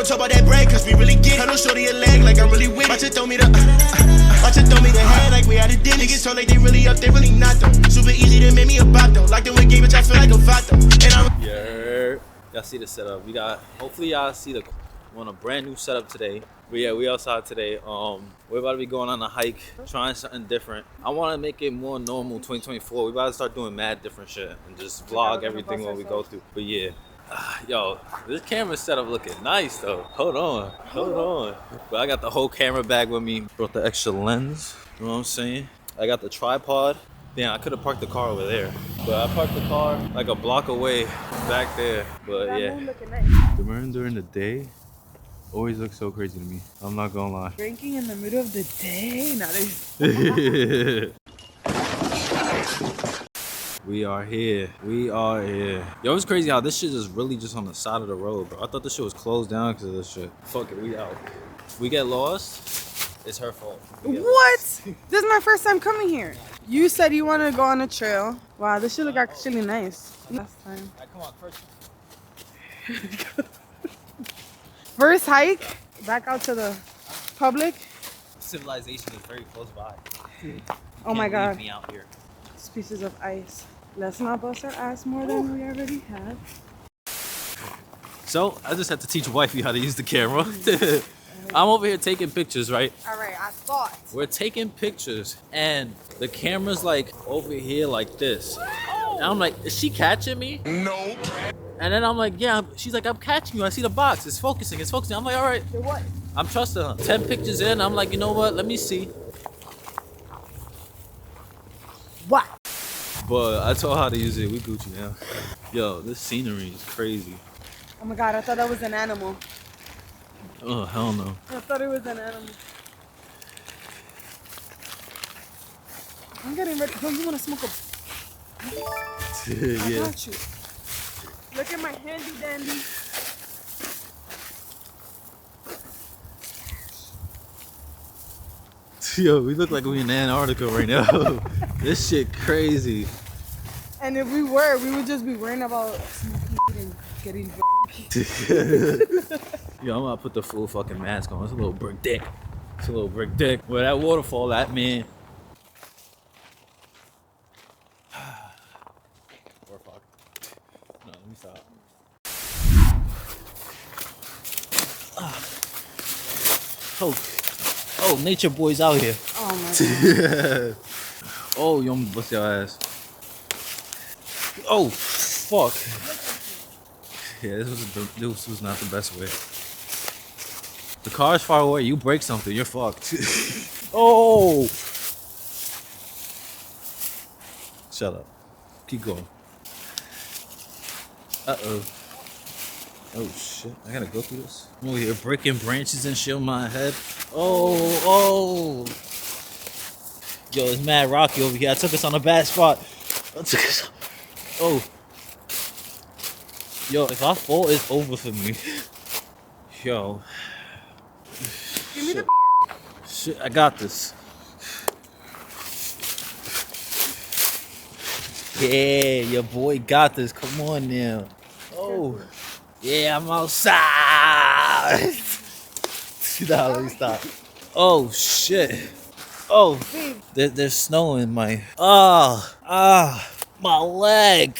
talk about that bread, cause we really get. Tell no shorty a leg like I'm really with it. Watch it throw me the watch it throw me the head like we out of dinner. Niggas talk like they really up, they really not though. Super easy to make me a bop though. Locked in with game, bitch, I feel like a vato. And I'm y'all see the setup. We got, hopefully y'all see the on a brand new setup today. But yeah, we outside today. We're about to be going on a hike, trying something different. I want to make it more normal 2024. We about to start doing mad different shit and just vlog everything what we go through. But yeah, yo, this camera setup looking nice though. Hold on. But I got the whole camera bag with me. Brought the extra lens, you know what I'm saying? I got the tripod. Damn, I could have parked the car over there. But I parked the car like a block away back there. But yeah, the moon during the day always looks so crazy to me. I'm not gonna lie. Drinking in the middle of the day? Now We are here. Yo, it's crazy how this shit is really just on the side of the road, bro. I thought this shit was closed down because of this shit. Fuck it, we out. If we get lost, it's her fault. What? This is my first time coming here. You said you want to go on a trail. Wow, this should look actually nice. Last time. Come on, first. First hike, back out to the public. Civilization is very close by. Oh my God. Leave me out here. Pieces of ice. Let's not bust our ass more than we already have. So, I just had to teach wifey how to use the camera. I'm over here taking pictures, right? All right, I thought. We're taking pictures, and the camera's like over here like this. And I'm like, is she catching me? no. And then I'm like, yeah. She's like, I'm catching you. I see the box. It's focusing. I'm like, all right. What? I'm trusting her. 10 pictures in, I'm like, you know what? Let me see. What? But I told her how to use it. We Gucci now. Yo, this scenery is crazy. Oh my God, I thought that was an animal. Oh, hell no. I thought it was an animal. I'm getting ready. Yo, you want to smoke a... Yeah. I got you. Look at my handy dandy. Yo, we look like we in Antarctica right now. This shit crazy. And if we were, we would just be worrying about smoking and getting drunk. Yo, I'm gonna put the full fucking mask on. It's a little brick dick. Where that waterfall at, man. Or fuck. No, let me stop. Oh, nature boys out here. Oh my God. Oh, you almost bust your ass. Oh, fuck. Yeah, this was not the best way. The car's far away. You break something, you're fucked. Oh! Shut up. Keep going. Uh-oh. Oh, shit. I gotta go through this. I'm over here breaking branches and shit on my head. Oh! Yo, it's mad rocky over here. I took us on a bad spot. Oh. Yo, if I fall, it's over for me. Yo. Give me the Shit, I got this. Yeah, your boy got this. Come on now. Oh. Yeah, I'm outside. Nah, let me stop. Oh, shit. Oh, there's snow in my... my leg.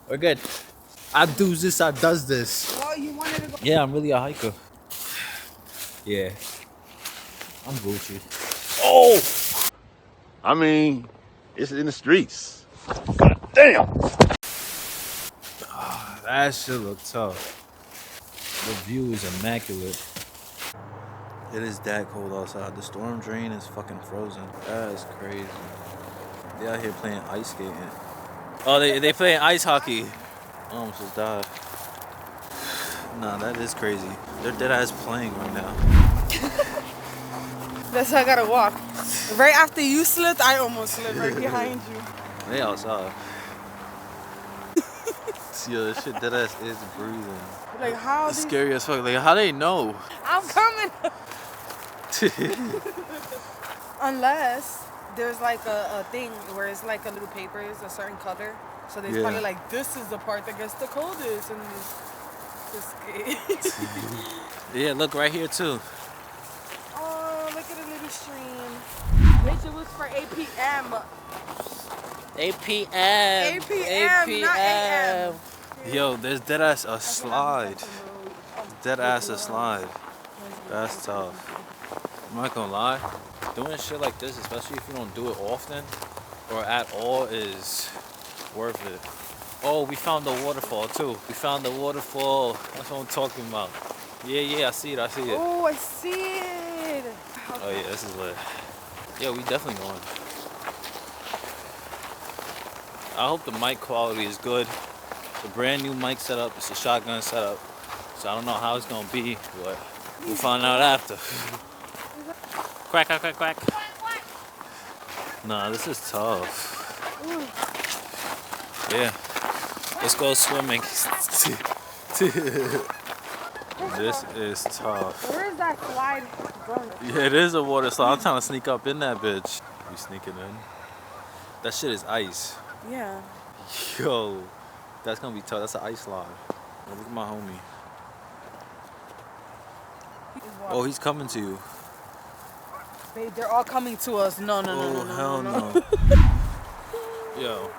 We're good. I does this. Oh, you wanted to go. Yeah, I'm really a hiker. Yeah. I'm Gucci. Oh! I mean, it's in the streets. God damn! That shit look tough. The view is immaculate. It is that cold outside. The storm drain is fucking frozen. That is crazy. They out here playing ice skating. Oh, they playing ice hockey. I almost just died. Nah, that is crazy. They're dead ass playing right now. That's how I gotta walk. Right after you slipped, I almost slipped right behind you. They outside. Yo, this shit dead ass is breathing. Like how? It's scary as fuck. Like how they know? I'm coming. Unless there's like a thing where it's like a little paper is a certain color. So they probably like, this is the part that gets the coldest. And Yeah, look right here too. Oh, look at the little stream. Wish it was for 8 p.m. 8 p.m. 8 p.m., not a.m. Yo, there's dead ass a slide. Dead ass a slide. That's tough. I'm not gonna lie. Doing shit like this, especially if you don't do it often or at all, is worth it. Oh, we found the waterfall too. We found the waterfall. That's what I'm talking about. Yeah, I see it. Oh, I see it. Oh yeah, this is lit. Yeah, we definitely going. I hope the mic quality is good. It's a brand new mic setup. It's a shotgun setup. So I don't know how it's gonna be, but we'll find out after. Quack, quack, quack, quack. Nah, this is tough. Yeah. Let's go swimming. This is tough. Where is that slide going? Yeah, it is a water slide. I'm trying to sneak up in that bitch. We sneaking in. That shit is ice. Yeah. Yo, that's gonna be tough. That's an ice slide. Oh, look at my homie. Oh, he's coming to you. Babe, they're all coming to us. No. Hell no. Yo.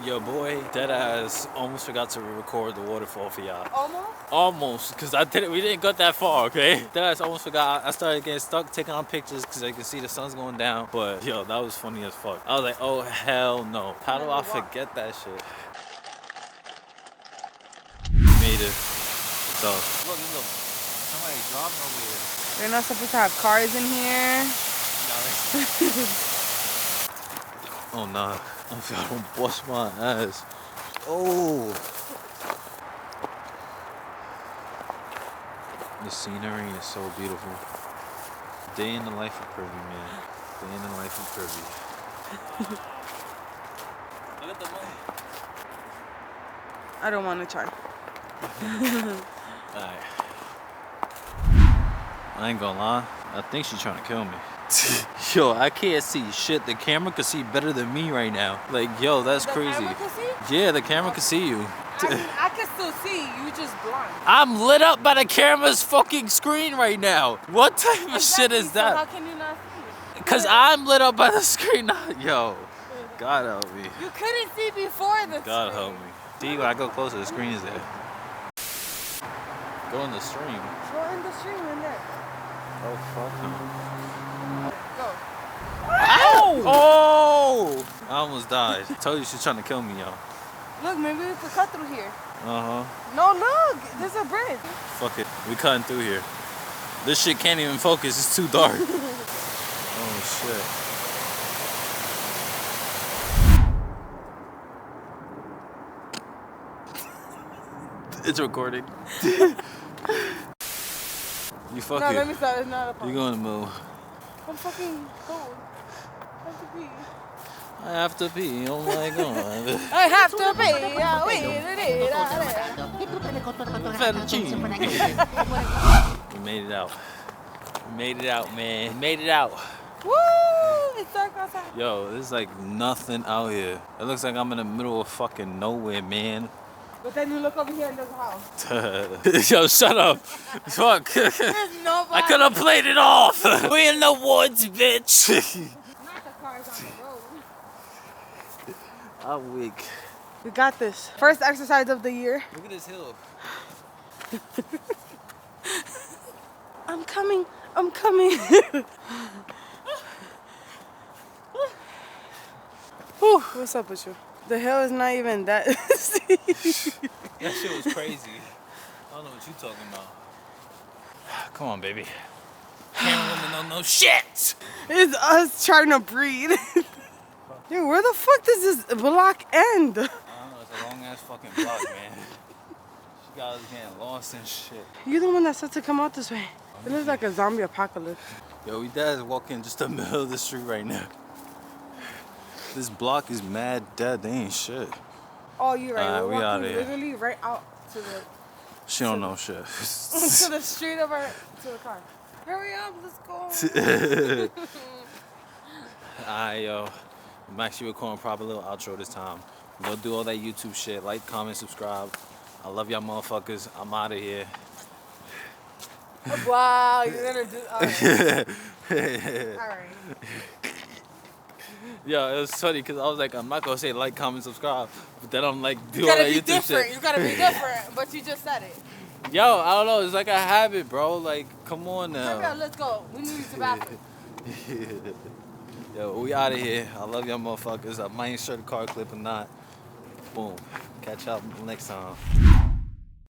Yo, boy, deadass almost forgot to record the waterfall for y'all. Almost, because we didn't go that far, okay? Deadass almost forgot. I started getting stuck taking on pictures because I can see the sun's going down. But, yo, that was funny as fuck. I was like, oh, hell no. How do I forget that shit? Made it. So, look. Somebody dropped over here. They're not supposed to have cars in here. Oh, nah. I don't bust my ass. Oh. The scenery is so beautiful. Day in the life of Kirby, man. Day in the life of Kirby. Look at the moon. I don't want to try. Alright. I ain't gonna lie. I think she's trying to kill me. Yo, I can't see shit. The camera can see better than me right now. Like, yo, that's crazy. The camera can see? Yeah, the camera can see you. I can still see. You just blind. I'm lit up by the camera's fucking screen right now. What type of shit is So how that? can you not see? Because I'm lit up by the screen. Yo, God help me. You couldn't see before the God screen. help me. See, when I go closer, the screen is there. Go in the stream. Go in the stream in there. Oh, fuck no. Go. Ow! Oh! I almost died. I told you she's trying to kill me, yo. Look, maybe we could cut through here. Uh-huh. No, look. There's a bridge. Fuck it. We cutting through here. This shit can't even focus. It's too dark. Oh, shit. It's recording. You fuck No, it. let me stop. It's not a problem. You going to move. I'm fucking cold. I have to pee. I have to pee. Oh my god. I have to pee. Fettuccine. We made it out. We made it out, man. We made it out. Woo! It's dark outside. Yo, there's like nothing out here. It looks like I'm in the middle of fucking nowhere, man. But then you look over here and there's a house. Yo, shut up. Fuck. There's nobody. I could have played it off. We in the woods, bitch. Not the cars on the road. I'm weak. We got this. First exercise of the year. Look at this hill. I'm coming. I'm coming. Whew, what's up with you? The hill is not even that steep. That shit was crazy. I don't know what you talking about. Come on, baby. Camera woman don't know shit. It's us trying to breathe. Dude, where the fuck does this block end? I don't know. It's a long ass fucking block, man. She got us getting lost and shit. You're the one that said to come out this way. It looks like a zombie apocalypse. Yo, we dad's walking just the middle of the street right now. This block is mad dead. They ain't shit. Oh, you're right. Alright, We're we walking outta here. literally right out to the She don't know shit. to the street of our to the car. Hurry up, let's go. Alright, yo. I'm actually recording a proper little outro this time. Go do all that YouTube shit. Like, comment, subscribe. I love y'all motherfuckers. I'm out of here. Wow, you're gonna do. All right. Yo, it was funny because I was like, I'm not gonna say like, comment, subscribe, but then I'm like, do You all gotta that be YouTube different. shit. You gotta be different. But you just said it. Yo, I don't know. It's like a habit, bro. Like, come on Hurry now. up, let's go. We need to use the bathroom. Yo, we out of here. I love y'all motherfuckers. I might insert a car clip or not. Boom. Catch y'all next time.